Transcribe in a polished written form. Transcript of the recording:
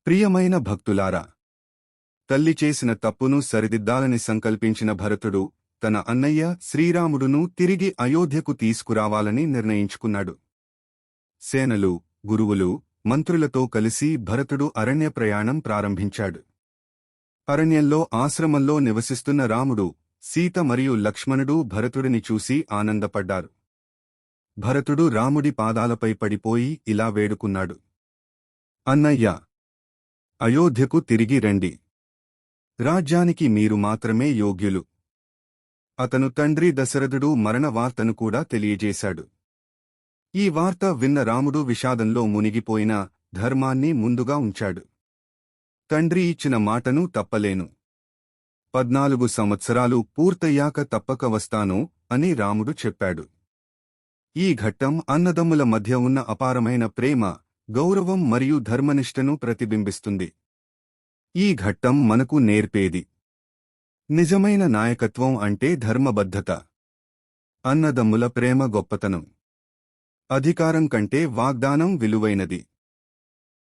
ప్రియమైన భక్తులారా, తల్లి చేసిన తప్పును సరిదిద్దాలని సంకల్పించిన భరతుడు తన అన్నయ్య శ్రీరాముడును తిరిగి అయోధ్యకు తీసుకురావాలని నిర్ణయించుకున్నాడు. సేనలు, గురువులు, మంత్రులతో కలిసి భరతుడు అరణ్య ప్రయాణం ప్రారంభించాడు. అరణ్యంలో ఆశ్రమంలో నివసిస్తున్న రాముడు, సీత మరియు లక్ష్మణుడు భరతుడిని చూసి ఆనందపడ్డారు. భరతుడు రాముడి పాదాలపై పడిపోయి ఇలా వేడుకున్నాడు: అన్నయ్యా, అయోధ్యకు తిరిగి రండి. రాజ్యానికి మీరు మాత్రమే యోగ్యులు. అతను తండ్రి దశరథుడు మరణ వార్తను కూడా తెలియజేశాడు. ఈ వార్త విన్న రాముడు విషాదంలో మునిగిపోయినా ధర్మాన్ని ముందుగా ఉంచాడు. తండ్రి ఇచ్చిన మాటను తప్పలేను. 14 సంవత్సరాలు పూర్తయ్యాక తప్పక వస్తాను అని రాముడు చెప్పాడు. ఈ ఘట్టం అన్నదమ్ముల మధ్య ఉన్న అపారమైన ప్రేమ, గౌరవం మరియు ధర్మనిష్టను ప్రతిబింబిస్తుంది. ఈ ఘట్టం మనకు నేర్పేది: నిజమైన నాయకత్వం అంటే ధర్మబద్ధత. అన్నదమ్ముల ప్రేమ గొప్పతనం. అధికారం కంటే వాగ్దానం విలువైనది.